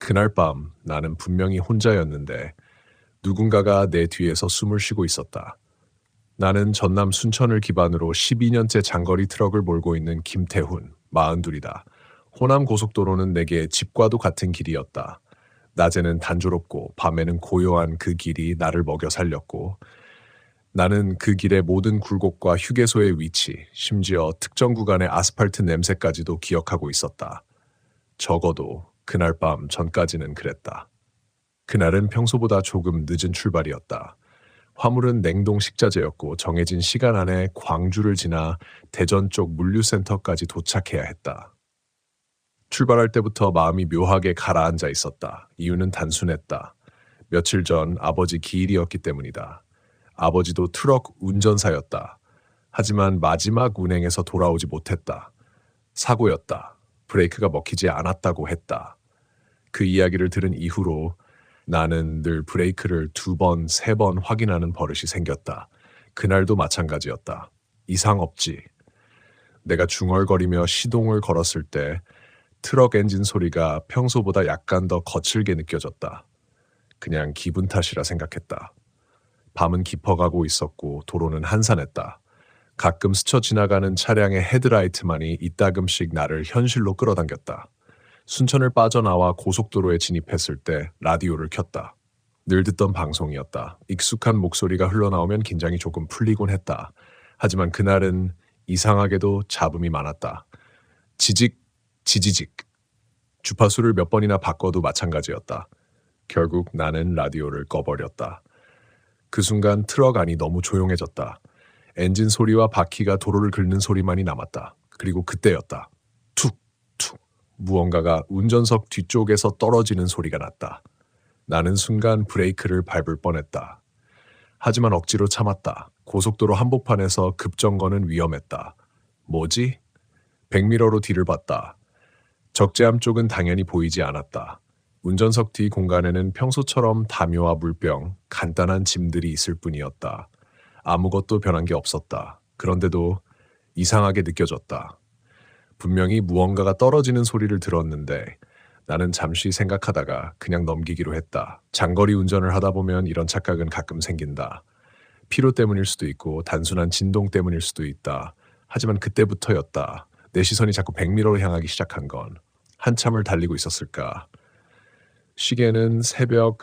그날 밤 나는 분명히 혼자였는데 누군가가 내 뒤에서 숨을 쉬고 있었다. 나는 전남 순천을 기반으로 12년째 장거리 트럭을 몰고 있는 김태훈, 42이다. 호남 고속도로는 내게 집과도 같은 길이었다. 낮에는 단조롭고 밤에는 고요한 그 길이 나를 먹여 살렸고 나는 그 길의 모든 굴곡과 휴게소의 위치, 심지어 특정 구간의 아스팔트 냄새까지도 기억하고 있었다. 적어도 그날 밤 전까지는 그랬다. 그날은 평소보다 조금 늦은 출발이었다. 화물은 냉동 식자재였고 정해진 시간 안에 광주를 지나 대전 쪽 물류센터까지 도착해야 했다. 출발할 때부터 마음이 묘하게 가라앉아 있었다. 이유는 단순했다. 며칠 전 아버지 기일이었기 때문이다. 아버지도 트럭 운전사였다. 하지만 마지막 운행에서 돌아오지 못했다. 사고였다. 브레이크가 먹히지 않았다고 했다. 그 이야기를 들은 이후로 나는 늘 브레이크를 2번, 3번 확인하는 버릇이 생겼다. 그날도 마찬가지였다. 이상 없지. 내가 중얼거리며 시동을 걸었을 때 트럭 엔진 소리가 평소보다 약간 더 거칠게 느껴졌다. 그냥 기분 탓이라 생각했다. 밤은 깊어가고 있었고 도로는 한산했다. 가끔 스쳐 지나가는 차량의 헤드라이트만이 이따금씩 나를 현실로 끌어당겼다. 순천을 빠져나와 고속도로에 진입했을 때 라디오를 켰다. 늘 듣던 방송이었다. 익숙한 목소리가 흘러나오면 긴장이 조금 풀리곤 했다. 하지만 그날은 이상하게도 잡음이 많았다. 지직, 지지직. 주파수를 몇 번이나 바꿔도 마찬가지였다. 결국 나는 라디오를 꺼버렸다. 그 순간 트럭 안이 너무 조용해졌다. 엔진 소리와 바퀴가 도로를 긁는 소리만이 남았다. 그리고 그때였다. 툭, 툭. 무언가가 운전석 뒤쪽에서 떨어지는 소리가 났다. 나는 순간 브레이크를 밟을 뻔했다. 하지만 억지로 참았다. 고속도로 한복판에서 급정거는 위험했다. 뭐지? 백미러로 뒤를 봤다. 적재함 쪽은 당연히 보이지 않았다. 운전석 뒤 공간에는 평소처럼 담요와 물병, 간단한 짐들이 있을 뿐이었다. 아무것도 변한 게 없었다. 그런데도 이상하게 느껴졌다. 분명히 무언가가 떨어지는 소리를 들었는데 나는 잠시 생각하다가 그냥 넘기기로 했다. 장거리 운전을 하다 보면 이런 착각은 가끔 생긴다. 피로 때문일 수도 있고 단순한 진동 때문일 수도 있다. 하지만 그때부터였다. 내 시선이 자꾸 백미러로 향하기 시작한 건 한참을 달리고 있었을까. 시계는 새벽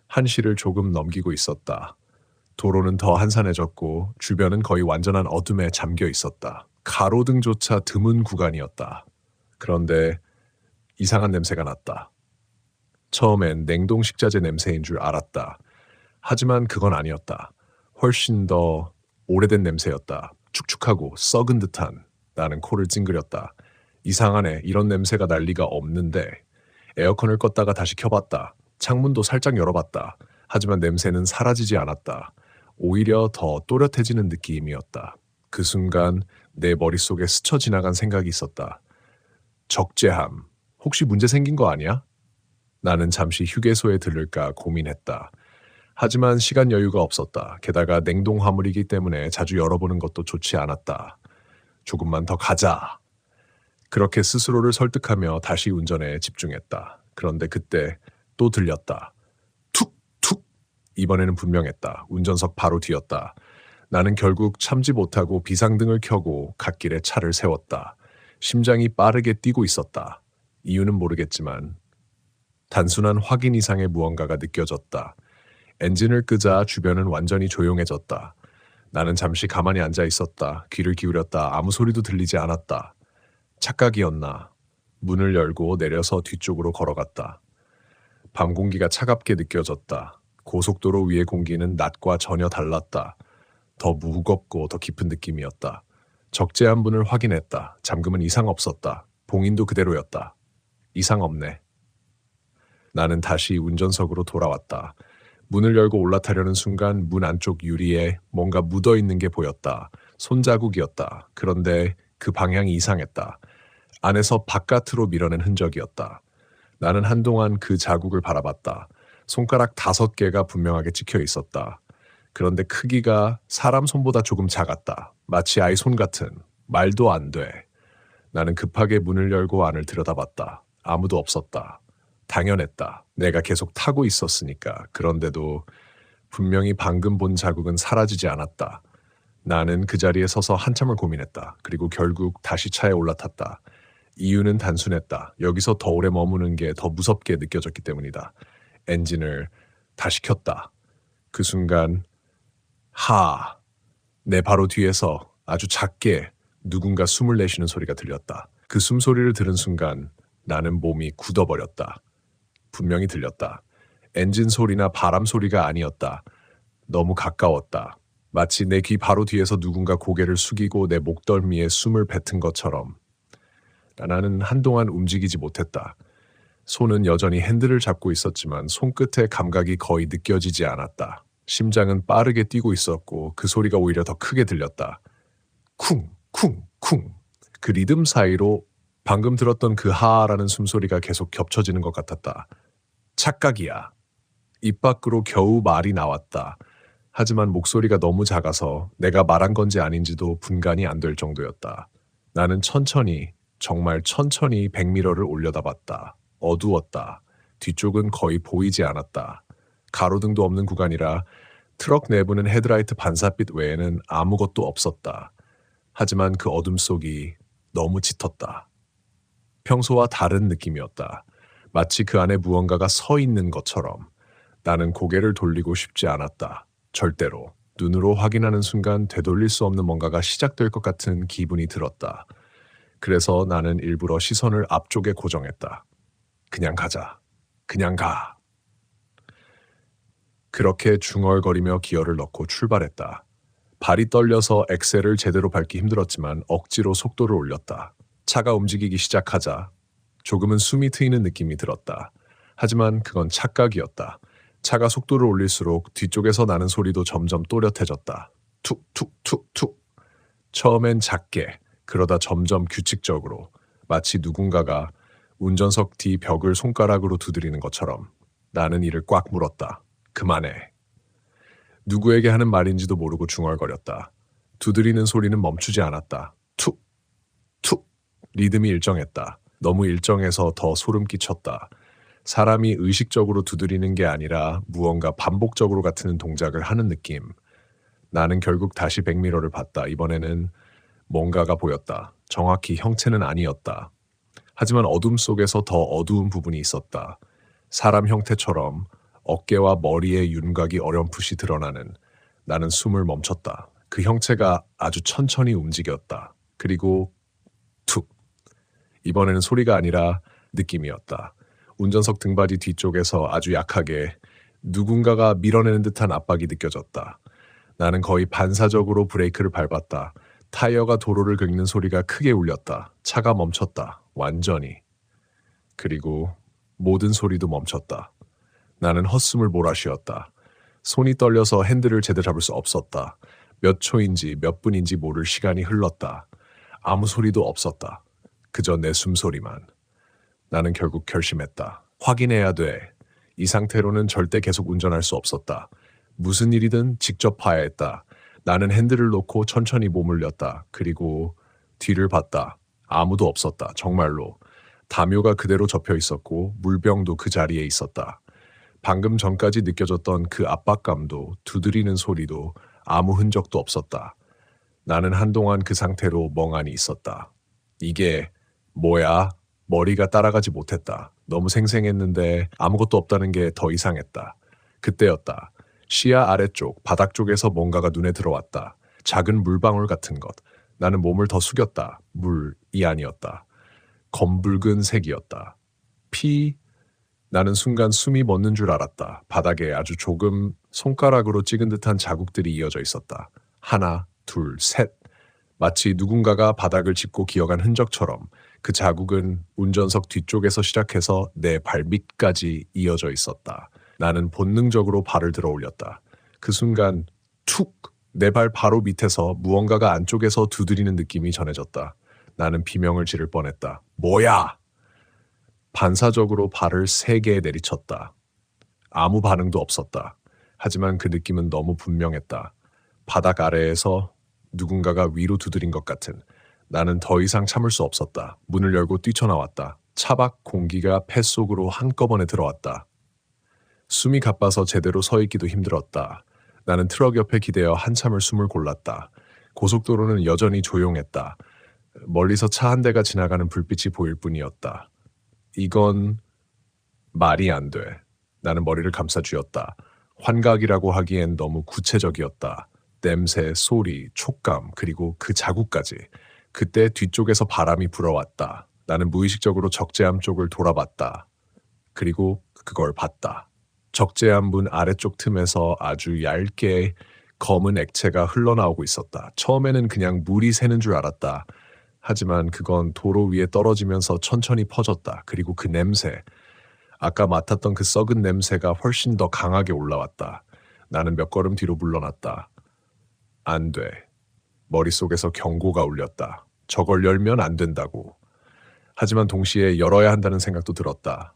1시를 조금 넘기고 있었다. 도로는 더 한산해졌고 주변은 거의 완전한 어둠에 잠겨 있었다. 가로등조차 드문 구간이었다. 그런데 이상한 냄새가 났다. 처음엔 냉동 식자재 냄새인 줄 알았다. 하지만 그건 아니었다. 훨씬 더 오래된 냄새였다. 축축하고 썩은 듯한. 나는 코를 찡그렸다. 이상하네. 이런 냄새가 날 리가 없는데. 에어컨을 껐다가 다시 켜봤다. 창문도 살짝 열어봤다. 하지만 냄새는 사라지지 않았다. 오히려 더 또렷해지는 느낌이었다. 그 순간 내 머릿속에 스쳐 지나간 생각이 있었다. 적재함. 혹시 문제 생긴 거 아니야? 나는 잠시 휴게소에 들를까 고민했다. 하지만 시간 여유가 없었다. 게다가 냉동 화물이기 때문에 자주 열어보는 것도 좋지 않았다. 조금만 더 가자. 그렇게 스스로를 설득하며 다시 운전에 집중했다. 그런데 그때 또 들렸다. 툭! 툭! 이번에는 분명했다. 운전석 바로 뒤였다. 나는 결국 참지 못하고 비상등을 켜고 갓길에 차를 세웠다. 심장이 빠르게 뛰고 있었다. 이유는 모르겠지만 단순한 확인 이상의 무언가가 느껴졌다. 엔진을 끄자 주변은 완전히 조용해졌다. 나는 잠시 가만히 앉아 있었다. 귀를 기울였다. 아무 소리도 들리지 않았다. 착각이었나? 문을 열고 내려서 뒤쪽으로 걸어갔다. 밤 공기가 차갑게 느껴졌다. 고속도로 위의 공기는 낮과 전혀 달랐다. 더 무겁고 더 깊은 느낌이었다. 적재한 문을 확인했다. 잠금은 이상 없었다. 봉인도 그대로였다. 이상 없네. 나는 다시 운전석으로 돌아왔다. 문을 열고 올라타려는 순간 문 안쪽 유리에 뭔가 묻어있는 게 보였다. 손자국이었다. 그런데 그 방향이 이상했다. 안에서 바깥으로 밀어낸 흔적이었다. 나는 한동안 그 자국을 바라봤다. 손가락 5개가 분명하게 찍혀 있었다. 그런데 크기가 사람 손보다 조금 작았다. 마치 아이 손 같은. 말도 안 돼. 나는 급하게 문을 열고 안을 들여다봤다. 아무도 없었다. 당연했다. 내가 계속 타고 있었으니까. 그런데도 분명히 방금 본 자국은 사라지지 않았다. 나는 그 자리에 서서 한참을 고민했다. 그리고 결국 다시 차에 올라탔다. 이유는 단순했다. 여기서 더 오래 머무는 게 더 무섭게 느껴졌기 때문이다. 엔진을 다시 켰다. 그 순간 내 바로 뒤에서 아주 작게 누군가 숨을 내쉬는 소리가 들렸다. 그 숨소리를 들은 순간 나는 몸이 굳어버렸다. 분명히 들렸다. 엔진 소리나 바람 소리가 아니었다. 너무 가까웠다. 마치 내 귀 바로 뒤에서 누군가 고개를 숙이고 내 목덜미에 숨을 뱉은 것처럼. 나는 한동안 움직이지 못했다. 손은 여전히 핸들을 잡고 있었지만 손끝의 감각이 거의 느껴지지 않았다. 심장은 빠르게 뛰고 있었고 그 소리가 오히려 더 크게 들렸다. 쿵, 쿵, 쿵. 그 리듬 사이로 방금 들었던 그 하라는 숨소리가 계속 겹쳐지는 것 같았다. 착각이야. 입 밖으로 겨우 말이 나왔다. 하지만 목소리가 너무 작아서 내가 말한 건지 아닌지도 분간이 안 될 정도였다. 나는 천천히, 정말 천천히 백미러를 올려다봤다. 어두웠다. 뒤쪽은 거의 보이지 않았다. 가로등도 없는 구간이라 트럭 내부는 헤드라이트 반사빛 외에는 아무것도 없었다. 하지만 그 어둠 속이 너무 짙었다. 평소와 다른 느낌이었다. 마치 그 안에 무언가가 서 있는 것처럼. 나는 고개를 돌리고 싶지 않았다. 절대로. 눈으로 확인하는 순간 되돌릴 수 없는 뭔가가 시작될 것 같은 기분이 들었다. 그래서 나는 일부러 시선을 앞쪽에 고정했다. 그냥 가자. 그냥 가. 그렇게 중얼거리며 기어를 넣고 출발했다. 발이 떨려서 엑셀을 제대로 밟기 힘들었지만 억지로 속도를 올렸다. 차가 움직이기 시작하자 조금은 숨이 트이는 느낌이 들었다. 하지만 그건 착각이었다. 차가 속도를 올릴수록 뒤쪽에서 나는 소리도 점점 또렷해졌다. 툭툭툭툭. 처음엔 작게, 그러다 점점 규칙적으로, 마치 누군가가 운전석 뒤 벽을 손가락으로 두드리는 것처럼. 나는 이를 꽉 물었다. 그만해. 누구에게 하는 말인지도 모르고 중얼거렸다. 두드리는 소리는 멈추지 않았다. 툭, 툭. 리듬이 일정했다. 너무 일정해서 더 소름 끼쳤다. 사람이 의식적으로 두드리는 게 아니라 무언가 반복적으로 같은 동작을 하는 느낌. 나는 결국 다시 백미러를 봤다. 이번에는 뭔가가 보였다. 정확히 형체는 아니었다. 하지만 어둠 속에서 더 어두운 부분이 있었다. 사람 형태처럼 어깨와 머리의 윤곽이 어렴풋이 드러나는. 나는 숨을 멈췄다. 그 형체가 아주 천천히 움직였다. 그리고 툭. 이번에는 소리가 아니라 느낌이었다. 운전석 등받이 뒤쪽에서 아주 약하게 누군가가 밀어내는 듯한 압박이 느껴졌다. 나는 거의 반사적으로 브레이크를 밟았다. 타이어가 도로를 긁는 소리가 크게 울렸다. 차가 멈췄다. 완전히. 그리고 모든 소리도 멈췄다. 나는 헛숨을 몰아쉬었다. 손이 떨려서 핸들을 제대로 잡을 수 없었다. 몇 초인지 몇 분인지 모를 시간이 흘렀다. 아무 소리도 없었다. 그저 내 숨소리만. 나는 결국 결심했다. 확인해야 돼. 이 상태로는 절대 계속 운전할 수 없었다. 무슨 일이든 직접 봐야 했다. 나는 핸들을 놓고 천천히 몸을 렸다. 그리고 뒤를 봤다. 아무도 없었다. 정말로. 담요가 그대로 접혀 있었고 물병도 그 자리에 있었다. 방금 전까지 느껴졌던 그 압박감도 두드리는 소리도 아무 흔적도 없었다. 나는 한동안 그 상태로 멍하니 있었다. 이게 뭐야? 머리가 따라가지 못했다. 너무 생생했는데 아무것도 없다는 게 더 이상했다. 그때였다. 시야 아래쪽, 바닥 쪽에서 뭔가가 눈에 들어왔다. 작은 물방울 같은 것. 나는 몸을 더 숙였다. 물이 아니었다. 검붉은 색이었다. 피. 나는 순간 숨이 멎는 줄 알았다. 바닥에 아주 조금 손가락으로 찍은 듯한 자국들이 이어져 있었다. 하나, 둘, 셋. 마치 누군가가 바닥을 짚고 기어간 흔적처럼 그 자국은 운전석 뒤쪽에서 시작해서 내 발밑까지 이어져 있었다. 나는 본능적으로 발을 들어 올렸다. 그 순간 툭! 내 발 바로 밑에서 무언가가 안쪽에서 두드리는 느낌이 전해졌다. 나는 비명을 지를 뻔했다. 뭐야! 반사적으로 발을 3개 내리쳤다. 아무 반응도 없었다. 하지만 그 느낌은 너무 분명했다. 바닥 아래에서 누군가가 위로 두드린 것 같은. 나는 더 이상 참을 수 없었다. 문을 열고 뛰쳐나왔다. 차박 공기가 폐 속으로 한꺼번에 들어왔다. 숨이 가빠서 제대로 서 있기도 힘들었다. 나는 트럭 옆에 기대어 한참을 숨을 골랐다. 고속도로는 여전히 조용했다. 멀리서 차 한 대가 지나가는 불빛이 보일 뿐이었다. 이건 말이 안 돼. 나는 머리를 감싸 쥐었다. 환각이라고 하기엔 너무 구체적이었다. 냄새, 소리, 촉감, 그리고 그 자국까지. 그때 뒤쪽에서 바람이 불어왔다. 나는 무의식적으로 적재함 쪽을 돌아봤다. 그리고 그걸 봤다. 적재함 문 아래쪽 틈에서 아주 얇게 검은 액체가 흘러나오고 있었다. 처음에는 그냥 물이 새는 줄 알았다. 하지만 그건 도로 위에 떨어지면서 천천히 퍼졌다. 그리고 그 냄새, 아까 맡았던 그 썩은 냄새가 훨씬 더 강하게 올라왔다. 나는 몇 걸음 뒤로 물러났다. 안 돼. 머릿속에서 경고가 울렸다. 저걸 열면 안 된다고. 하지만 동시에 열어야 한다는 생각도 들었다.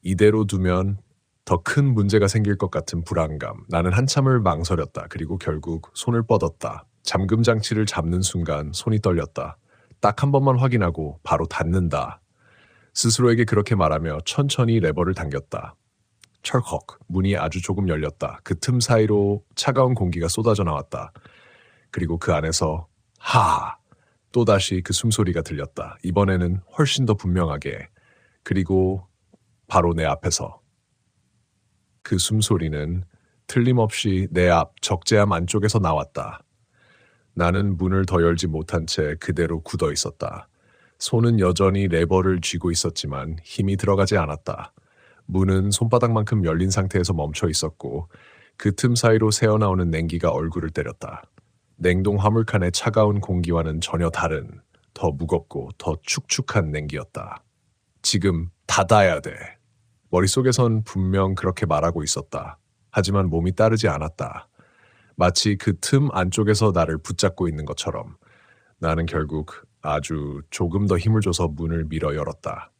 이대로 두면 더 큰 문제가 생길 것 같은 불안감. 나는 한참을 망설였다. 그리고 결국 손을 뻗었다. 잠금 장치를 잡는 순간 손이 떨렸다. 딱 한 번만 확인하고 바로 닫는다. 스스로에게 그렇게 말하며 천천히 레버를 당겼다. 철컥, 문이 아주 조금 열렸다. 그 틈 사이로 차가운 공기가 쏟아져 나왔다. 그리고 그 안에서 하! 또다시 그 숨소리가 들렸다. 이번에는 훨씬 더 분명하게. 그리고 바로 내 앞에서. 그 숨소리는 틀림없이 내 앞 적재함 안쪽에서 나왔다. 나는 문을 더 열지 못한 채 그대로 굳어 있었다. 손은 여전히 레버를 쥐고 있었지만 힘이 들어가지 않았다. 문은 손바닥만큼 열린 상태에서 멈춰 있었고 그 틈 사이로 새어나오는 냉기가 얼굴을 때렸다. 냉동 화물칸의 차가운 공기와는 전혀 다른, 더 무겁고 더 축축한 냉기였다. 지금 닫아야 돼. 머릿속에선 분명 그렇게 말하고 있었다. 하지만 몸이 따르지 않았다. 마치 그 틈 안쪽에서 나를 붙잡고 있는 것처럼 나는 결국 아주 조금 더 힘을 줘서 문을 밀어 열었다.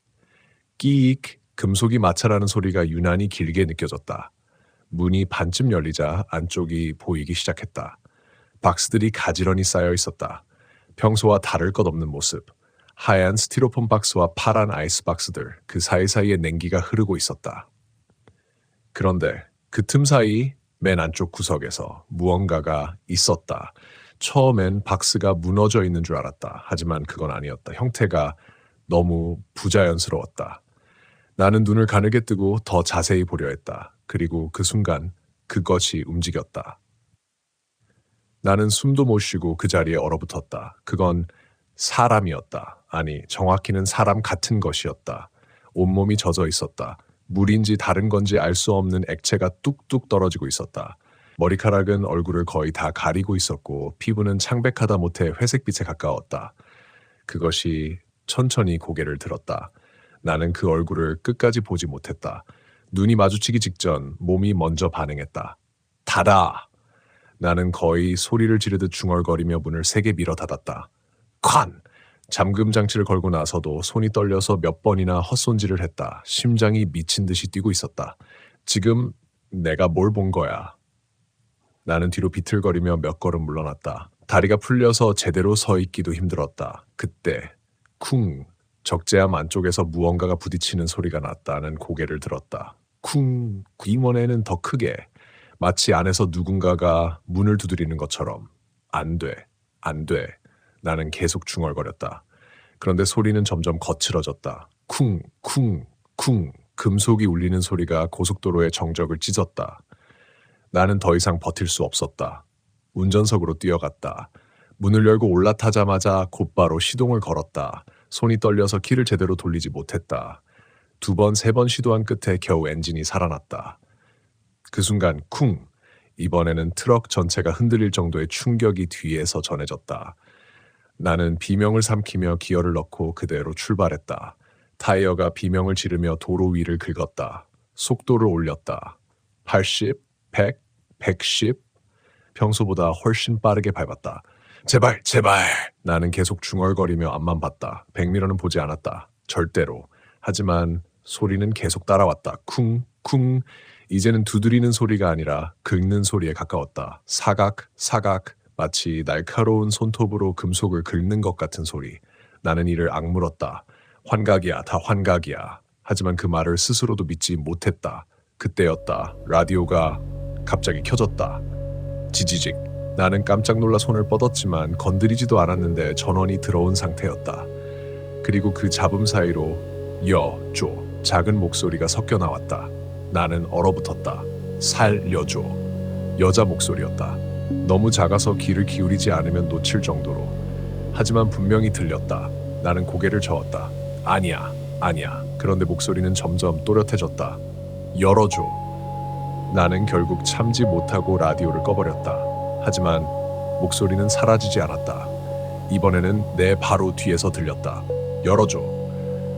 끼익, 금속이 마찰하는 소리가 유난히 길게 느껴졌다. 문이 반쯤 열리자 안쪽이 보이기 시작했다. 박스들이 가지런히 쌓여 있었다. 평소와 다를 것 없는 모습. 하얀 스티로폼 박스와 파란 아이스 박스들, 그 사이사이에 냉기가 흐르고 있었다. 그런데 그 틈 사이 맨 안쪽 구석에서 무언가가 있었다. 처음엔 박스가 무너져 있는 줄 알았다. 하지만 그건 아니었다. 형태가 너무 부자연스러웠다. 나는 눈을 가늘게 뜨고 더 자세히 보려 했다. 그리고 그 순간 그것이 움직였다. 나는 숨도 못 쉬고 그 자리에 얼어붙었다. 그건 사람이었다. 아니, 정확히는 사람 같은 것이었다. 온몸이 젖어 있었다. 물인지 다른 건지 알 수 없는 액체가 뚝뚝 떨어지고 있었다. 머리카락은 얼굴을 거의 다 가리고 있었고 피부는 창백하다 못해 회색빛에 가까웠다. 그것이 천천히 고개를 들었다. 나는 그 얼굴을 끝까지 보지 못했다. 눈이 마주치기 직전 몸이 먼저 반응했다. 닫아! 나는 거의 소리를 지르듯 중얼거리며 문을 세게 밀어 닫았다. 쾅! 잠금 장치를 걸고 나서도 손이 떨려서 몇 번이나 헛손질을 했다. 심장이 미친 듯이 뛰고 있었다. 지금 내가 뭘 본 거야? 나는 뒤로 비틀거리며 몇 걸음 물러났다. 다리가 풀려서 제대로 서 있기도 힘들었다. 그때 쿵! 적재함 안쪽에서 무언가가 부딪히는 소리가 났다는 고개를 들었다. 쿵! 이번에는 더 크게. 마치 안에서 누군가가 문을 두드리는 것처럼. 안 돼. 안 돼. 나는 계속 중얼거렸다. 그런데 소리는 점점 거칠어졌다. 쿵, 쿵, 쿵. 금속이 울리는 소리가 고속도로의 정적을 찢었다. 나는 더 이상 버틸 수 없었다. 운전석으로 뛰어갔다. 문을 열고 올라타자마자 곧바로 시동을 걸었다. 손이 떨려서 키를 제대로 돌리지 못했다. 2번, 3번 시도한 끝에 겨우 엔진이 살아났다. 그 순간 쿵! 이번에는 트럭 전체가 흔들릴 정도의 충격이 뒤에서 전해졌다. 나는 비명을 삼키며 기어를 넣고 그대로 출발했다. 타이어가 비명을 지르며 도로 위를 긁었다. 속도를 올렸다. 80, 100, 110. 평소보다 훨씬 빠르게 밟았다. 제발, 제발! 나는 계속 중얼거리며 앞만 봤다. 백미러는 보지 않았다. 절대로. 하지만 소리는 계속 따라왔다. 쿵, 쿵. 이제는 두드리는 소리가 아니라 긁는 소리에 가까웠다. 사각, 사각. 마치 날카로운 손톱으로 금속을 긁는 것 같은 소리. 나는 이를 악물었다. 환각이야, 다 환각이야. 하지만 그 말을 스스로도 믿지 못했다. 그때였다. 라디오가 갑자기 켜졌다. 지지직. 나는 깜짝 놀라 손을 뻗었지만 건드리지도 않았는데 전원이 들어온 상태였다. 그리고 그 잡음 사이로 여줘 작은 목소리가 섞여 나왔다. 나는 얼어붙었다. 살려줘. 여자 목소리였다. 너무 작아서 귀를 기울이지 않으면 놓칠 정도로. 하지만 분명히 들렸다. 나는 고개를 저었다. 아니야, 아니야. 그런데 목소리는 점점 또렷해졌다. 열어줘. 나는 결국 참지 못하고 라디오를 꺼버렸다. 하지만 목소리는 사라지지 않았다. 이번에는 내 바로 뒤에서 들렸다. 열어줘.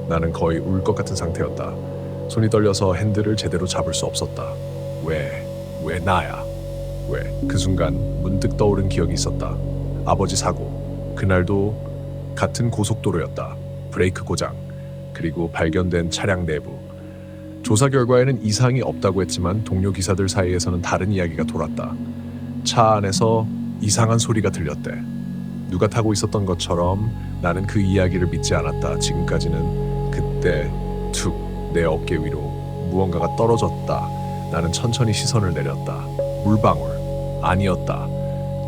나는 거의 울 것 같은 상태였다. 손이 떨려서 핸들을 제대로 잡을 수 없었다. 왜 나야? 왜? 그 순간 문득 떠오른 기억이 있었다. 아버지 사고. 그날도 같은 고속도로였다. 브레이크 고장. 그리고 발견된 차량 내부. 조사 결과에는 이상이 없다고 했지만 동료 기사들 사이에서는 다른 이야기가 돌았다. 차 안에서 이상한 소리가 들렸대. 누가 타고 있었던 것처럼 나는 그 이야기를 믿지 않았다. 지금까지는. 그때 툭 내 어깨 위로 무언가가 떨어졌다. 나는 천천히 시선을 내렸다. 물방울. 아니었다.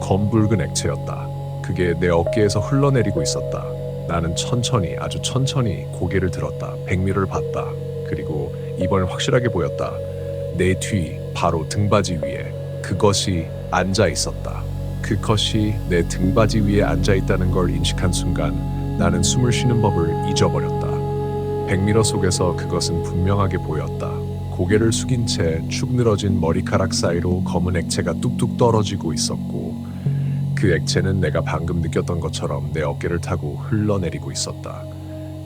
검붉은 액체였다. 그게 내 어깨에서 흘러내리고 있었다. 나는 천천히, 아주 천천히 고개를 들었다. 백미러를 봤다. 그리고 이번엔 확실하게 보였다. 내 뒤, 바로 등받이 위에 그것이 앉아 있었다. 그것이 내 등받이 위에 앉아 있다는 걸 인식한 순간 나는 숨을 쉬는 법을 잊어버렸다. 백미러 속에서 그것은 분명하게 보였다. 고개를 숙인 채 축 늘어진 머리카락 사이로 검은 액체가 뚝뚝 떨어지고 있었고 그 액체는 내가 방금 느꼈던 것처럼 내 어깨를 타고 흘러내리고 있었다.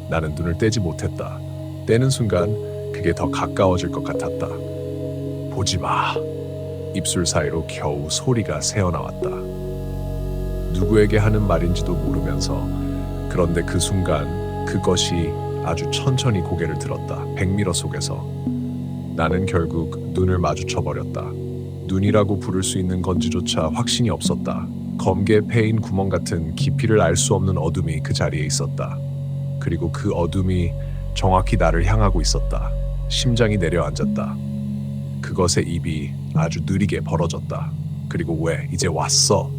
나는 눈을 떼지 못했다. 떼는 순간 그게 더 가까워질 것 같았다. 보지 마. 입술 사이로 겨우 소리가 새어나왔다. 누구에게 하는 말인지도 모르면서. 그런데 그 순간 그것이 아주 천천히 고개를 들었다. 백미러 속에서. 나는 결국 눈을 마주쳐버렸다. 눈이라고 부를 수 있는 건지조차 확신이 없었다. 검게 패인 구멍 같은 깊이를 알 수 없는 어둠이 그 자리에 있었다. 그리고 그 어둠이 정확히 나를 향하고 있었다. 심장이 내려앉았다. 그것의 입이 아주 느리게 벌어졌다. 그리고 왜 이제 왔어?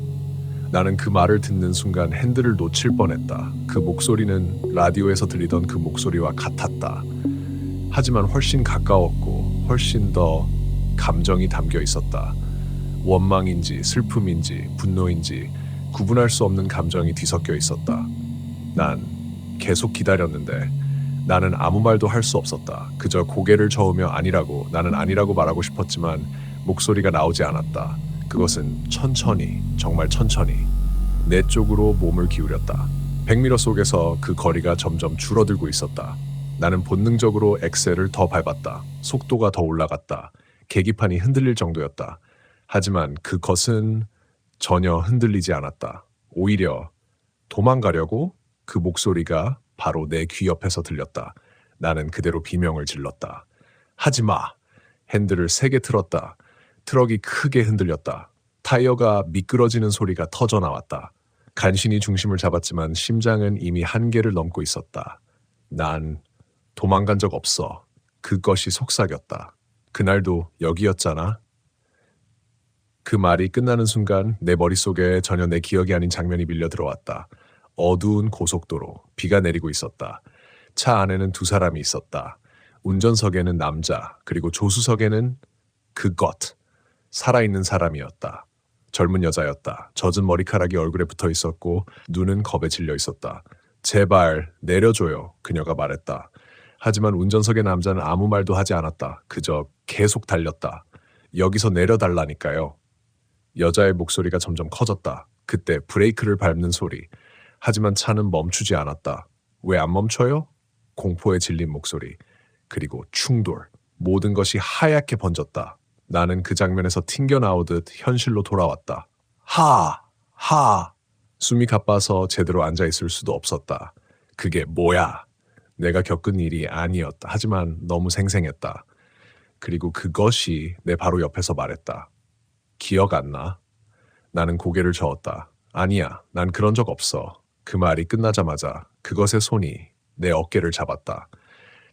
나는 그 말을 듣는 순간 핸들을 놓칠 뻔했다. 그 목소리는 라디오에서 들리던 그 목소리와 같았다. 하지만 훨씬 가까웠고 훨씬 더 감정이 담겨 있었다. 원망인지 슬픔인지 분노인지 구분할 수 없는 감정이 뒤섞여 있었다. 난 계속 기다렸는데 나는 아무 말도 할 수 없었다. 그저 고개를 저으며 아니라고, 나는 아니라고 말하고 싶었지만 목소리가 나오지 않았다. 그것은 천천히, 정말 천천히 내 쪽으로 몸을 기울였다. 백미러 속에서 그 거리가 점점 줄어들고 있었다. 나는 본능적으로 엑셀을 더 밟았다. 속도가 더 올라갔다. 계기판이 흔들릴 정도였다. 하지만 그것은 전혀 흔들리지 않았다. 오히려 도망가려고 그 목소리가 바로 내 귀 옆에서 들렸다. 나는 그대로 비명을 질렀다. 하지 마! 핸들을 세게 틀었다. 트럭이 크게 흔들렸다. 타이어가 미끄러지는 소리가 터져 나왔다. 간신히 중심을 잡았지만 심장은 이미 한계를 넘고 있었다. 난 도망간 적 없어. 그것이 속삭였다. 그날도 여기였잖아. 그 말이 끝나는 순간 내 머릿속에 전혀 내 기억이 아닌 장면이 밀려 들어왔다. 어두운 고속도로, 비가 내리고 있었다. 차 안에는 두 사람이 있었다. 운전석에는 남자, 그리고 조수석에는 그것, 살아있는 사람이었다. 젊은 여자였다. 젖은 머리카락이 얼굴에 붙어 있었고 눈은 겁에 질려 있었다. 제발 내려줘요, 그녀가 말했다. 하지만 운전석의 남자는 아무 말도 하지 않았다. 그저 계속 달렸다. 여기서 내려달라니까요. 여자의 목소리가 점점 커졌다. 그때 브레이크를 밟는 소리. 하지만 차는 멈추지 않았다. 왜 안 멈춰요? 공포에 질린 목소리. 그리고 충돌. 모든 것이 하얗게 번졌다. 나는 그 장면에서 튕겨나오듯 현실로 돌아왔다. 하! 숨이 가빠서 제대로 앉아있을 수도 없었다. 그게 뭐야? 내가 겪은 일이 아니었다. 하지만 너무 생생했다. 그리고 그것이 내 바로 옆에서 말했다. 기억 안 나? 나는 고개를 저었다. 아니야, 난 그런 적 없어. 그 말이 끝나자마자 그것의 손이 내 어깨를 잡았다.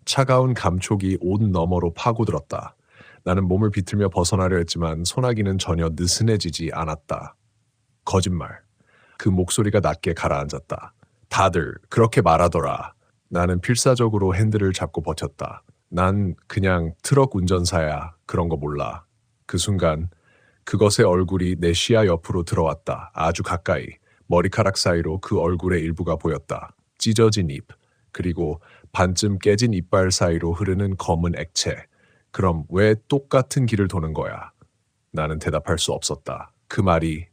차가운 감촉이 옷 너머로 파고들었다. 나는 몸을 비틀며 벗어나려 했지만 소나기는 전혀 느슨해지지 않았다. 거짓말. 그 목소리가 낮게 가라앉았다. 다들 그렇게 말하더라. 나는 필사적으로 핸들을 잡고 버텼다. 난 그냥 트럭 운전사야. 그런 거 몰라. 그 순간 그것의 얼굴이 내 시야 옆으로 들어왔다. 아주 가까이. 머리카락 사이로 그 얼굴의 일부가 보였다. 찢어진 입, 그리고 반쯤 깨진 이빨 사이로 흐르는 검은 액체. 그럼 왜 똑같은 길을 도는 거야? 나는 대답할 수 없었다. 그 말이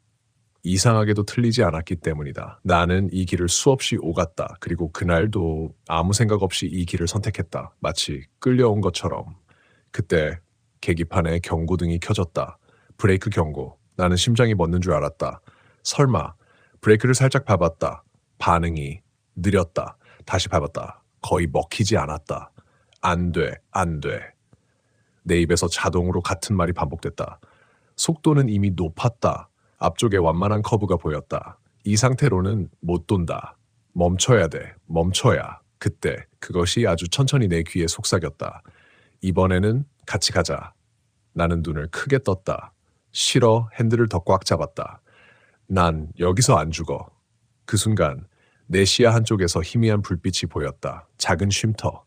이상하게도 틀리지 않았기 때문이다. 나는 이 길을 수없이 오갔다. 그리고 그날도 아무 생각 없이 이 길을 선택했다. 마치 끌려온 것처럼. 그때 계기판에 경고등이 켜졌다. 브레이크 경고. 나는 심장이 멎는 줄 알았다. 설마. 브레이크를 살짝 밟았다. 반응이 느렸다. 다시 밟았다. 거의 먹히지 않았다. 안 돼, 안 돼. 내 입에서 자동으로 같은 말이 반복됐다. 속도는 이미 높았다. 앞쪽에 완만한 커브가 보였다. 이 상태로는 못 돈다. 멈춰야 돼. 멈춰야. 그때 그것이 아주 천천히 내 귀에 속삭였다. 이번에는 같이 가자. 나는 눈을 크게 떴다. 싫어. 핸들을 더 꽉 잡았다. 난 여기서 안 죽어. 그 순간 내 시야 한쪽에서 희미한 불빛이 보였다. 작은 쉼터.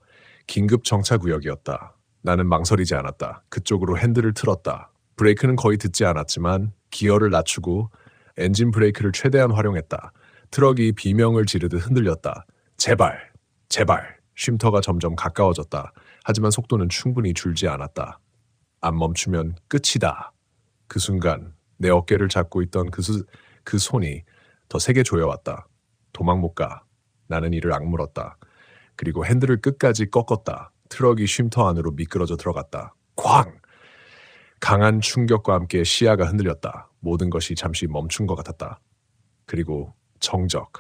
긴급 정차 구역이었다. 나는 망설이지 않았다. 그쪽으로 핸들을 틀었다. 브레이크는 거의 듣지 않았지만 기어를 낮추고 엔진 브레이크를 최대한 활용했다. 트럭이 비명을 지르듯 흔들렸다. 제발, 제발. 쉼터가 점점 가까워졌다. 하지만 속도는 충분히 줄지 않았다. 안 멈추면 끝이다. 그 순간 내 어깨를 잡고 있던 그 손이 더 세게 조여왔다. 도망 못 가. 나는 이를 악물었다. 그리고 핸들을 끝까지 꺾었다. 트럭이 쉼터 안으로 미끄러져 들어갔다. 쾅! 강한 충격과 함께 시야가 흔들렸다. 모든 것이 잠시 멈춘 것 같았다. 그리고 정적.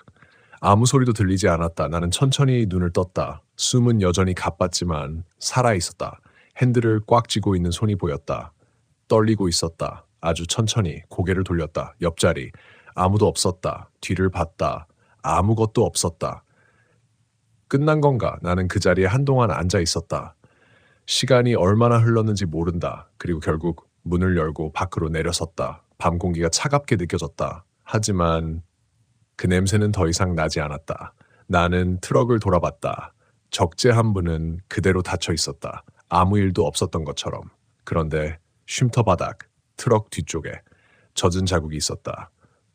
아무 소리도 들리지 않았다. 나는 천천히 눈을 떴다. 숨은 여전히 가빴지만 살아있었다. 핸들을 꽉 쥐고 있는 손이 보였다. 떨리고 있었다. 아주 천천히 고개를 돌렸다. 옆자리. 아무도 없었다. 뒤를 봤다. 아무것도 없었다. 끝난 건가? 나는 그 자리에 한동안 앉아 있었다. 시간이 얼마나 흘렀는지 모른다. 그리고 결국 문을 열고 밖으로 내려섰다. 밤 공기가 차갑게 느껴졌다. 하지만 그 냄새는 더 이상 나지 않았다. 나는 트럭을 돌아봤다. 적재 한 분은 그대로 닫혀 있었다. 아무 일도 없었던 것처럼. 그런데 쉼터 바닥, 트럭 뒤쪽에 젖은 자국이 있었다.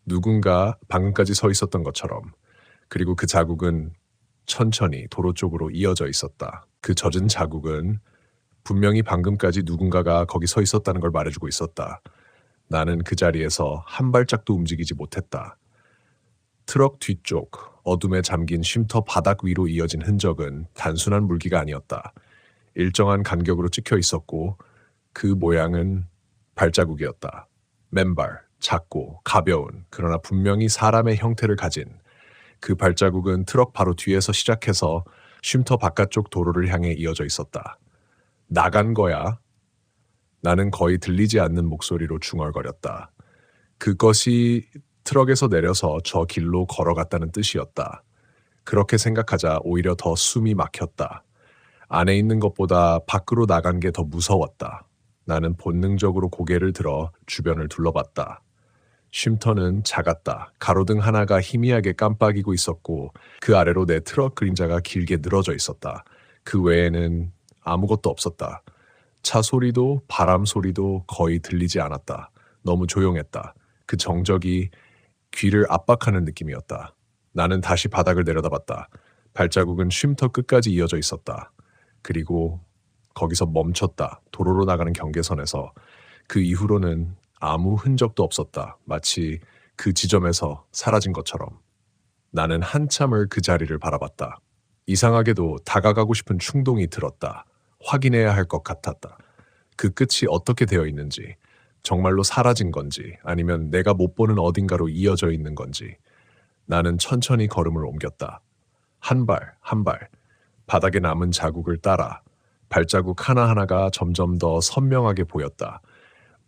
누군가 방금까지 서 있었던 것처럼. 그리고 그 자국은 천천히 도로 쪽으로 이어져 있었다. 그 젖은 자국은 분명히 방금까지 누군가가 거기 서 있었다는 걸 말해주고 있었다. 나는 그 자리에서 한 발짝도 움직이지 못했다. 트럭 뒤쪽 어둠에 잠긴 쉼터 바닥 위로 이어진 흔적은 단순한 물기가 아니었다. 일정한 간격으로 찍혀 있었고 그 모양은 발자국이었다. 맨발, 작고 가벼운 그러나 분명히 사람의 형태를 가진 그 발자국은 트럭 바로 뒤에서 시작해서 쉼터 바깥쪽 도로를 향해 이어져 있었다. 나간 거야. 나는 거의 들리지 않는 목소리로 중얼거렸다. 그것이 트럭에서 내려서 저 길로 걸어갔다는 뜻이었다. 그렇게 생각하자 오히려 더 숨이 막혔다. 안에 있는 것보다 밖으로 나간 게 더 무서웠다. 나는 본능적으로 고개를 들어 주변을 둘러봤다. 쉼터는 작았다. 가로등 하나가 희미하게 깜빡이고 있었고 그 아래로 내 트럭 그림자가 길게 늘어져 있었다. 그 외에는 아무것도 없었다. 차 소리도 바람 소리도 거의 들리지 않았다. 너무 조용했다. 그 정적이 귀를 압박하는 느낌이었다. 나는 다시 바닥을 내려다봤다. 발자국은 쉼터 끝까지 이어져 있었다. 그리고 거기서 멈췄다. 도로로 나가는 경계선에서. 그 이후로는 아무 흔적도 없었다. 마치 그 지점에서 사라진 것처럼. 나는 한참을 그 자리를 바라봤다. 이상하게도 다가가고 싶은 충동이 들었다. 확인해야 할 것 같았다. 그 끝이 어떻게 되어 있는지, 정말로 사라진 건지, 아니면 내가 못 보는 어딘가로 이어져 있는 건지. 나는 천천히 걸음을 옮겼다. 한 발, 한 발, 바닥에 남은 자국을 따라 발자국 하나하나가 점점 더 선명하게 보였다.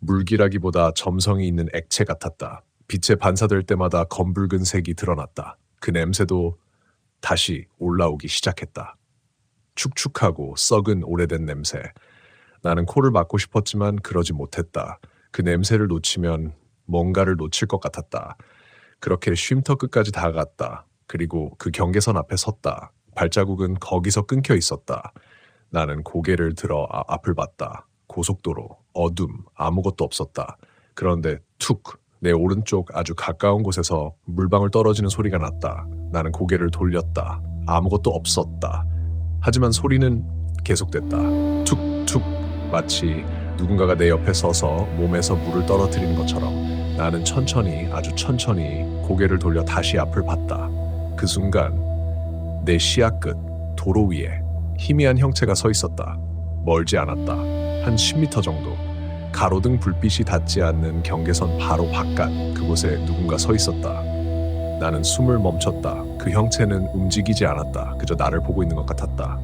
물기라기보다 점성이 있는 액체 같았다. 빛에 반사될 때마다 검붉은 색이 드러났다. 그 냄새도 다시 올라오기 시작했다. 축축하고 썩은 오래된 냄새. 나는 코를 막고 싶었지만 그러지 못했다. 그 냄새를 놓치면 뭔가를 놓칠 것 같았다. 그렇게 쉼터 끝까지 다가갔다. 그리고 그 경계선 앞에 섰다. 발자국은 거기서 끊겨 있었다. 나는 고개를 들어 앞을 봤다. 고속도로, 어둠, 아무것도 없었다. 그런데 툭, 내 오른쪽 아주 가까운 곳에서 물방울 떨어지는 소리가 났다. 나는 고개를 돌렸다. 아무것도 없었다. 하지만 소리는 계속됐다. 툭툭, 마치 누군가가 내 옆에 서서 몸에서 물을 떨어뜨리는 것처럼 나는 천천히, 아주 천천히 고개를 돌려 다시 앞을 봤다. 그 순간 내 시야 끝 도로 위에 희미한 형체가 서 있었다. 멀지 않았다. 한 10m 정도. 가로등 불빛이 닿지 않는 경계선 바로 바깥 그곳에 누군가 서 있었다. 나는 숨을 멈췄다. 그 형체는 움직이지 않았다. 그저 나를 보고 있는 것 같았다.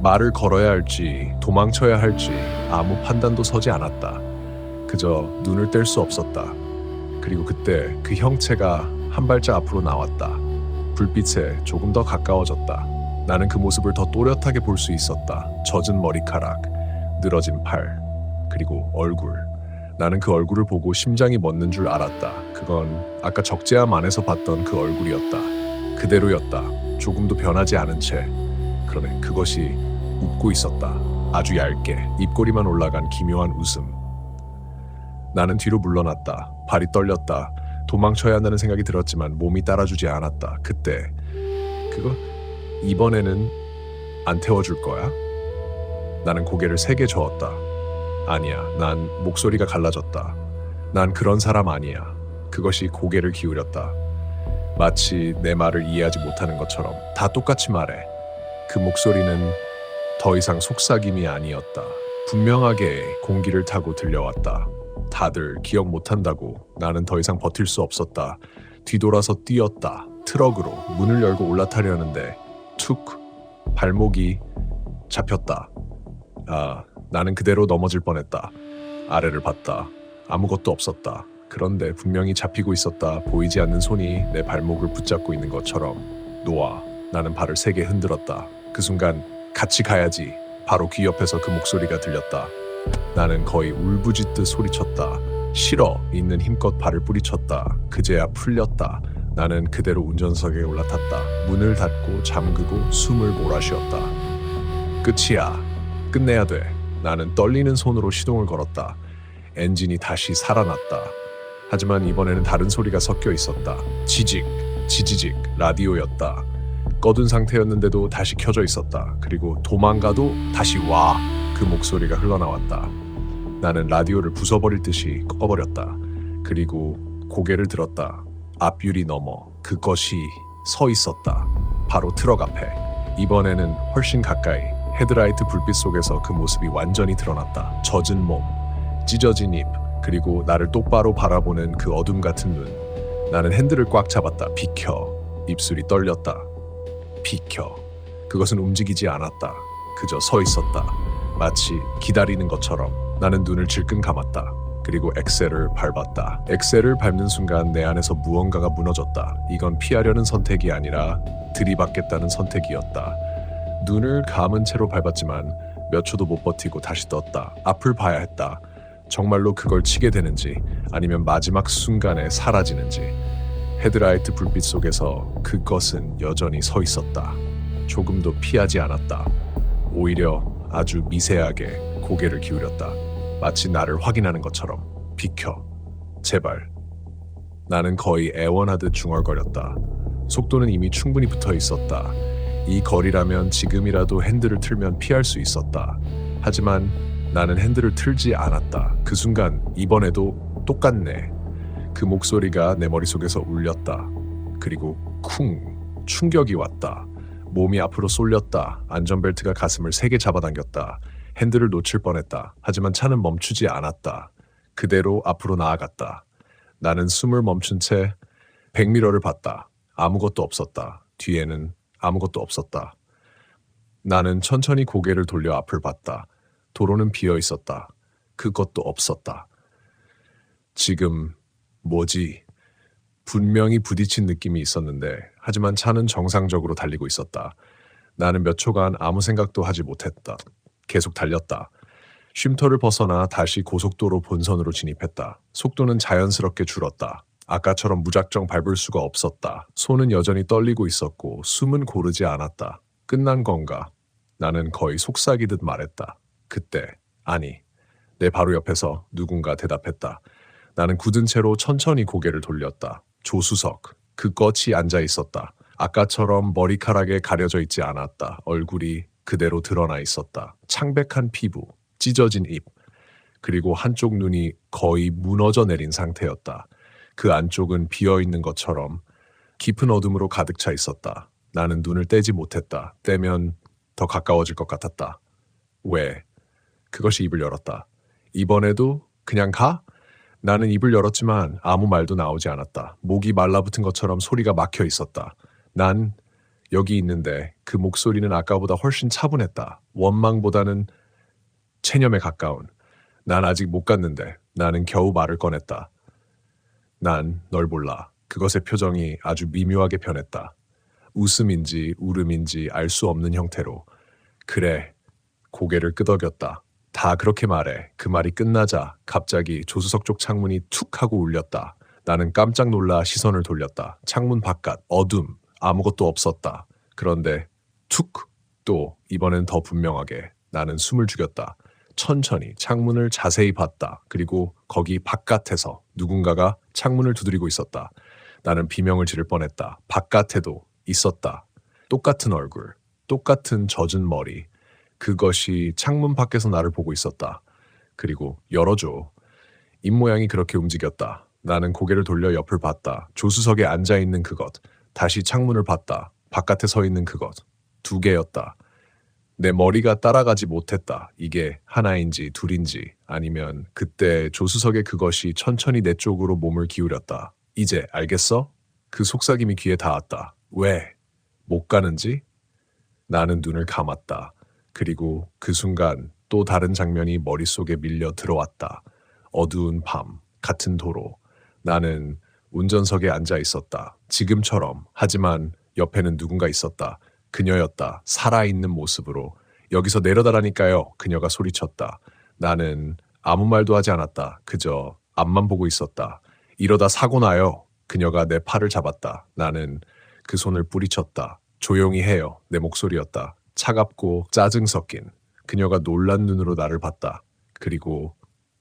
말을 걸어야 할지 도망쳐야 할지 아무 판단도 서지 않았다. 그저 눈을 뗄 수 없었다. 그리고 그때 그 형체가 한 발짝 앞으로 나왔다. 불빛에 조금 더 가까워졌다. 나는 그 모습을 더 또렷하게 볼 수 있었다. 젖은 머리카락, 늘어진 팔, 그리고 얼굴. 나는 그 얼굴을 보고 심장이 멎는 줄 알았다. 그건 아까 적재함 안에서 봤던 그 얼굴이었다. 그대로였다. 조금도 변하지 않은 채. 그러네, 그것이 웃고 있었다. 아주 얇게 입꼬리만 올라간 기묘한 웃음. 나는 뒤로 물러났다. 발이 떨렸다. 도망쳐야 한다는 생각이 들었지만 몸이 따라주지 않았다. 그때 그거 이번에는 안 태워줄 거야? 나는 고개를 세게 저었다. 아니야. 난 목소리가 갈라졌다. 난 그런 사람 아니야. 그것이 고개를 기울였다. 마치 내 말을 이해하지 못하는 것처럼 다 똑같이 말해. 그 목소리는 더 이상 속삭임이 아니었다. 분명하게 공기를 타고 들려왔다. 다들 기억 못한다고. 나는 더 이상 버틸 수 없었다. 뒤돌아서 뛰었다. 트럭으로 문을 열고 올라타려는데 툭, 발목이 잡혔다. 나는 그대로 넘어질 뻔했다. 아래를 봤다. 아무것도 없었다. 그런데 분명히 잡히고 있었다. 보이지 않는 손이 내 발목을 붙잡고 있는 것처럼. 놓아. 나는 발을 세게 흔들었다. 그 순간 같이 가야지. 바로 귀 옆에서 그 목소리가 들렸다. 나는 거의 울부짖듯 소리쳤다. 싫어. 있는 힘껏 발을 뿌리쳤다. 그제야 풀렸다. 나는 그대로 운전석에 올라탔다. 문을 닫고 잠그고 숨을 몰아쉬었다. 끝이야. 끝내야 돼. 나는 떨리는 손으로 시동을 걸었다. 엔진이 다시 살아났다. 하지만 이번에는 다른 소리가 섞여 있었다. 지직, 지지직, 라디오였다. 꺼둔 상태였는데도 다시 켜져 있었다. 그리고 도망가도 다시 와. 그 목소리가 흘러나왔다. 나는 라디오를 부숴버릴 듯이 꺼버렸다. 그리고 고개를 들었다. 앞유리 너머 그것이 서 있었다. 바로 트럭 앞에. 이번에는 훨씬 가까이. 헤드라이트 불빛 속에서 그 모습이 완전히 드러났다. 젖은 몸, 찢어진 입, 그리고 나를 똑바로 바라보는 그 어둠 같은 눈. 나는 핸들을 꽉 잡았다. 비켜. 입술이 떨렸다. 비켜. 그것은 움직이지 않았다. 그저 서 있었다. 마치 기다리는 것처럼. 나는 눈을 질끈 감았다. 그리고 엑셀을 밟았다. 엑셀을 밟는 순간 내 안에서 무언가가 무너졌다. 이건 피하려는 선택이 아니라 들이받겠다는 선택이었다. 눈을 감은 채로 밟았지만 몇 초도 못 버티고 다시 떴다. 앞을 봐야 했다. 정말로 그걸 치게 되는지 아니면 마지막 순간에 사라지는지. 헤드라이트 불빛 속에서 그것은 여전히 서 있었다. 조금도 피하지 않았다. 오히려 아주 미세하게 고개를 기울였다. 마치 나를 확인하는 것처럼. 비켜. 제발. 나는 거의 애원하듯 중얼거렸다. 속도는 이미 충분히 붙어 있었다. 이 거리라면 지금이라도 핸들을 틀면 피할 수 있었다. 하지만 나는 핸들을 틀지 않았다. 그 순간 이번에도 똑같네. 그 목소리가 내 머릿속에서 울렸다. 그리고 쿵! 충격이 왔다. 몸이 앞으로 쏠렸다. 안전벨트가 가슴을 세게 잡아당겼다. 핸들을 놓칠 뻔했다. 하지만 차는 멈추지 않았다. 그대로 앞으로 나아갔다. 나는 숨을 멈춘 채 백미러를 봤다. 아무것도 없었다. 뒤에는 아무것도 없었다. 나는 천천히 고개를 돌려 앞을 봤다. 도로는 비어 있었다. 그것도 없었다. 지금 뭐지? 분명히 부딪힌 느낌이 있었는데 하지만 차는 정상적으로 달리고 있었다. 나는 몇 초간 아무 생각도 하지 못했다. 계속 달렸다. 쉼터를 벗어나 다시 고속도로 본선으로 진입했다. 속도는 자연스럽게 줄었다. 아까처럼 무작정 밟을 수가 없었다. 손은 여전히 떨리고 있었고 숨은 고르지 않았다. 끝난 건가? 나는 거의 속삭이듯 말했다. 그때, 아니, 내 바로 옆에서 누군가 대답했다. 나는 굳은 채로 천천히 고개를 돌렸다. 조수석, 그 덫이 앉아 있었다. 아까처럼 머리카락에 가려져 있지 않았다. 얼굴이 그대로 드러나 있었다. 창백한 피부, 찢어진 입, 그리고 한쪽 눈이 거의 무너져 내린 상태였다. 그 안쪽은 비어있는 것처럼 깊은 어둠으로 가득 차 있었다. 나는 눈을 떼지 못했다. 떼면 더 가까워질 것 같았다. 왜? 그것이 입을 열었다. 이번에도 그냥 가? 나는 입을 열었지만 아무 말도 나오지 않았다. 목이 말라붙은 것처럼 소리가 막혀 있었다. 난 여기 있는데 그 목소리는 아까보다 훨씬 차분했다. 원망보다는 체념에 가까운. 난 아직 못 갔는데 나는 겨우 말을 꺼냈다. 난 널 몰라. 그것의 표정이 아주 미묘하게 변했다. 웃음인지 울음인지 알 수 없는 형태로. 그래. 고개를 끄덕였다. 다 그렇게 말해. 그 말이 끝나자 갑자기 조수석 쪽 창문이 툭 하고 울렸다. 나는 깜짝 놀라 시선을 돌렸다. 창문 바깥 어둠. 아무것도 없었다. 그런데 툭! 또 이번엔 더 분명하게 나는 숨을 죽였다. 천천히 창문을 자세히 봤다. 그리고 거기 바깥에서 누군가가 창문을 두드리고 있었다. 나는 비명을 지를 뻔했다. 바깥에도 있었다. 똑같은 얼굴, 똑같은 젖은 머리. 그것이 창문 밖에서 나를 보고 있었다. 그리고 열어줘. 입모양이 그렇게 움직였다. 나는 고개를 돌려 옆을 봤다. 조수석에 앉아있는 그것. 다시 창문을 봤다. 바깥에 서 있는 그것. 두 개였다. 내 머리가 따라가지 못했다. 이게 하나인지 둘인지 아니면 그때 조수석의 그것이 천천히 내 쪽으로 몸을 기울였다. 이제 알겠어? 그 속삭임이 귀에 닿았다. 왜? 못 가는지? 나는 눈을 감았다. 그리고 그 순간 또 다른 장면이 머릿속에 밀려 들어왔다. 어두운 밤, 같은 도로. 나는 운전석에 앉아 있었다. 지금처럼. 하지만 옆에는 누군가 있었다. 그녀였다. 살아있는 모습으로. 여기서 내려달라니까요. 그녀가 소리쳤다. 나는 아무 말도 하지 않았다. 그저 앞만 보고 있었다. 이러다 사고 나요. 그녀가 내 팔을 잡았다. 나는 그 손을 뿌리쳤다. 조용히 해요. 내 목소리였다. 차갑고 짜증 섞인. 그녀가 놀란 눈으로 나를 봤다. 그리고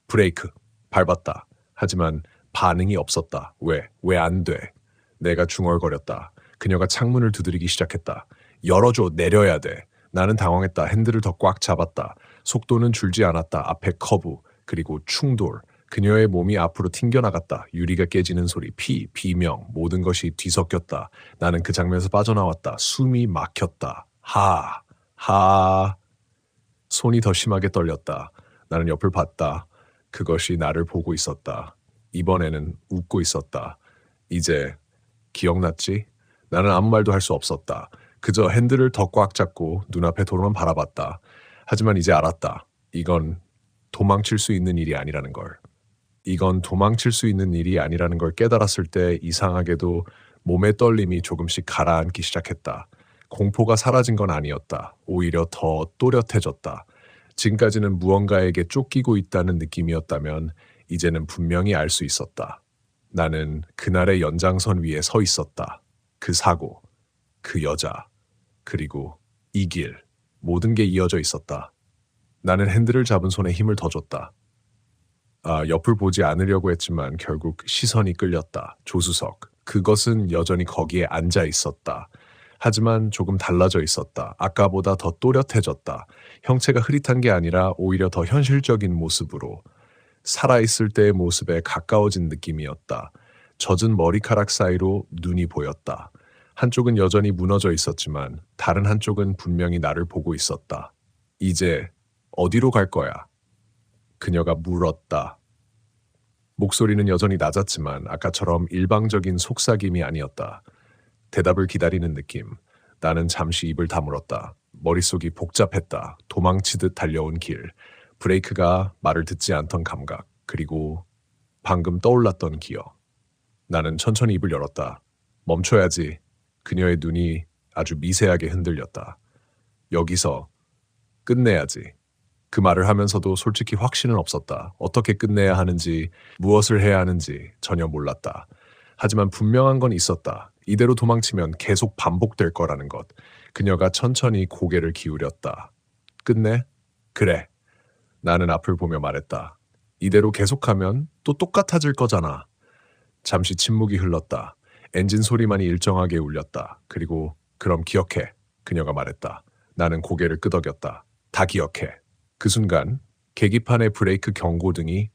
브레이크 밟았다. 하지만 반응이 없었다. 왜 안 돼? 내가 중얼거렸다. 그녀가 창문을 두드리기 시작했다. 열어줘. 내려야 돼. 나는 당황했다. 핸들을 더 꽉 잡았다. 속도는 줄지 않았다. 앞에 커브, 그리고 충돌. 그녀의 몸이 앞으로 튕겨나갔다. 유리가 깨지는 소리, 비명, 모든 것이 뒤섞였다. 나는 그 장면에서 빠져나왔다. 숨이 막혔다. 손이 더 심하게 떨렸다. 나는 옆을 봤다. 그것이 나를 보고 있었다. 이번에는 웃고 있었다. 이제 기억났지? 나는 아무 말도 할 수 없었다. 그저 핸들을 더 꽉 잡고 눈앞에 도로만 바라봤다. 하지만 이제 알았다. 이건 도망칠 수 있는 일이 아니라는 걸. 이건 도망칠 수 있는 일이 아니라는 걸 깨달았을 때 이상하게도 몸의 떨림이 조금씩 가라앉기 시작했다. 공포가 사라진 건 아니었다. 오히려 더 또렷해졌다. 지금까지는 무언가에게 쫓기고 있다는 느낌이었다면 이제는 분명히 알 수 있었다. 나는 그날의 연장선 위에 서 있었다. 그 사고, 그 여자, 그리고 이 길, 모든 게 이어져 있었다. 나는 핸들을 잡은 손에 힘을 더 줬다. 옆을 보지 않으려고 했지만 결국 시선이 끌렸다. 조수석. 그것은 여전히 거기에 앉아 있었다. 하지만 조금 달라져 있었다. 아까보다 더 또렷해졌다. 형체가 흐릿한 게 아니라 오히려 더 현실적인 모습으로. 살아있을 때의 모습에 가까워진 느낌이었다. 젖은 머리카락 사이로 눈이 보였다. 한쪽은 여전히 무너져 있었지만 다른 한쪽은 분명히 나를 보고 있었다. 이제 어디로 갈 거야? 그녀가 물었다. 목소리는 여전히 낮았지만 아까처럼 일방적인 속삭임이 아니었다. 대답을 기다리는 느낌. 나는 잠시 입을 다물었다. 머릿속이 복잡했다. 도망치듯 달려온 길. 브레이크가 말을 듣지 않던 감각. 그리고 방금 떠올랐던 기억. 나는 천천히 입을 열었다. 멈춰야지. 그녀의 눈이 아주 미세하게 흔들렸다. 여기서 끝내야지. 그 말을 하면서도 솔직히 확신은 없었다. 어떻게 끝내야 하는지, 무엇을 해야 하는지 전혀 몰랐다. 하지만 분명한 건 있었다. 이대로 도망치면 계속 반복될 거라는 것. 그녀가 천천히 고개를 기울였다. 끝내? 그래. 나는 앞을 보며 말했다. 이대로 계속하면 또 똑같아질 거잖아. 잠시 침묵이 흘렀다. 엔진 소리만이 일정하게 울렸다. 그리고 그럼 기억해. 그녀가 말했다. 나는 고개를 끄덕였다. 다 기억해. 그 순간 계기판의 브레이크 경고등이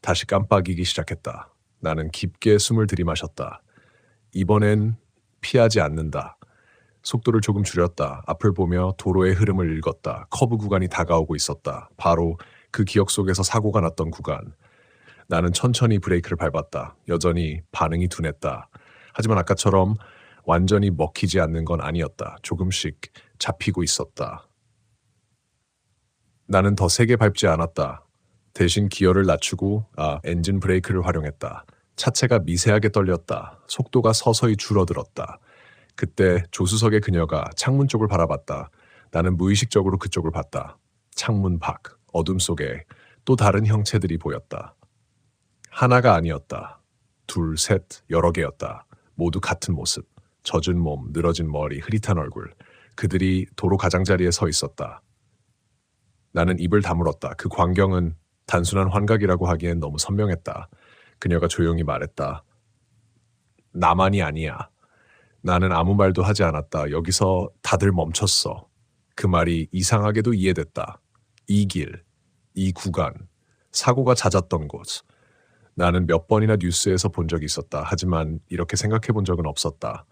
다시 깜빡이기 시작했다. 나는 깊게 숨을 들이마셨다. 이번엔 피하지 않는다. 속도를 조금 줄였다. 앞을 보며 도로의 흐름을 읽었다. 커브 구간이 다가오고 있었다. 바로 그 기억 속에서 사고가 났던 구간. 나는 천천히 브레이크를 밟았다. 여전히 반응이 둔했다. 하지만 아까처럼 완전히 먹히지 않는 건 아니었다. 조금씩 잡히고 있었다. 나는 더 세게 밟지 않았다. 대신 기어를 낮추고 엔진 브레이크를 활용했다. 차체가 미세하게 떨렸다. 속도가 서서히 줄어들었다. 그때 조수석의 그녀가 창문 쪽을 바라봤다. 나는 무의식적으로 그쪽을 봤다. 창문 밖, 어둠 속에 또 다른 형체들이 보였다. 하나가 아니었다. 둘, 셋, 여러 개였다. 모두 같은 모습. 젖은 몸, 늘어진 머리, 흐릿한 얼굴. 그들이 도로 가장자리에 서 있었다. 나는 입을 다물었다. 그 광경은 단순한 환각이라고 하기엔 너무 선명했다. 그녀가 조용히 말했다. 나만이 아니야. 나는 아무 말도 하지 않았다. 여기서 다들 멈췄어. 그 말이 이상하게도 이해됐다. 이 길, 이 구간, 사고가 잦았던 곳. 나는 몇 번이나 뉴스에서 본 적이 있었다. 하지만 이렇게 생각해 본 적은 없었다.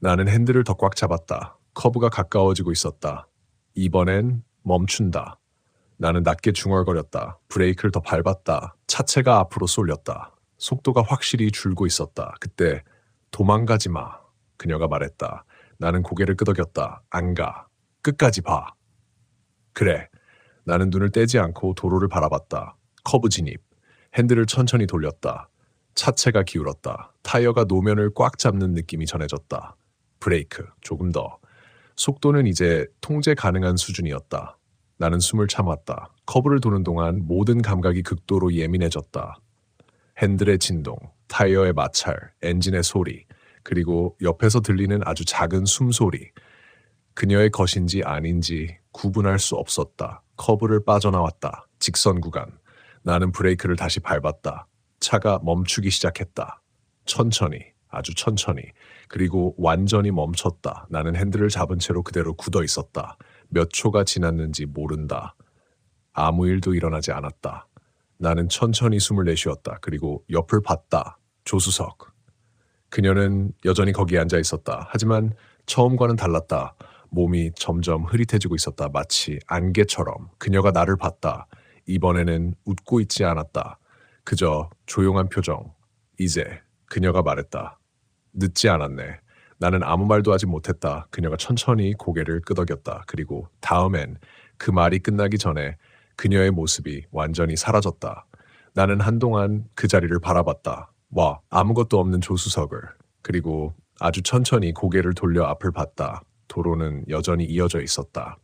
나는 핸들을 더 꽉 잡았다. 커브가 가까워지고 있었다. 이번엔 멈춘다. 나는 낮게 중얼거렸다. 브레이크를 더 밟았다. 차체가 앞으로 쏠렸다. 속도가 확실히 줄고 있었다. 그때 도망가지 마. 그녀가 말했다. 나는 고개를 끄덕였다. 안 가. 끝까지 봐. 그래. 나는 눈을 떼지 않고 도로를 바라봤다. 커브 진입. 핸들을 천천히 돌렸다. 차체가 기울었다. 타이어가 노면을 꽉 잡는 느낌이 전해졌다. 브레이크. 조금 더. 속도는 이제 통제 가능한 수준이었다. 나는 숨을 참았다. 커브를 도는 동안 모든 감각이 극도로 예민해졌다. 핸들의 진동, 타이어의 마찰, 엔진의 소리, 그리고 옆에서 들리는 아주 작은 숨소리. 그녀의 것인지 아닌지 구분할 수 없었다. 커브를 빠져나왔다. 직선 구간. 나는 브레이크를 다시 밟았다. 차가 멈추기 시작했다. 천천히, 아주 천천히. 그리고 완전히 멈췄다. 나는 핸들을 잡은 채로 그대로 굳어 있었다. 몇 초가 지났는지 모른다. 아무 일도 일어나지 않았다. 나는 천천히 숨을 내쉬었다. 그리고 옆을 봤다. 조수석. 그녀는 여전히 거기에 앉아 있었다. 하지만 처음과는 달랐다. 몸이 점점 흐릿해지고 있었다. 마치 안개처럼. 그녀가 나를 봤다. 이번에는 웃고 있지 않았다. 그저 조용한 표정. 이제 그녀가 말했다. 늦지 않았네. 나는 아무 말도 하지 못했다. 그녀가 천천히 고개를 끄덕였다. 그리고 다음엔 그 말이 끝나기 전에 그녀의 모습이 완전히 사라졌다. 나는 한동안 그 자리를 바라봤다. 아무것도 없는 조수석을. 그리고 아주 천천히 고개를 돌려 앞을 봤다. 도로는 여전히 이어져 있었다.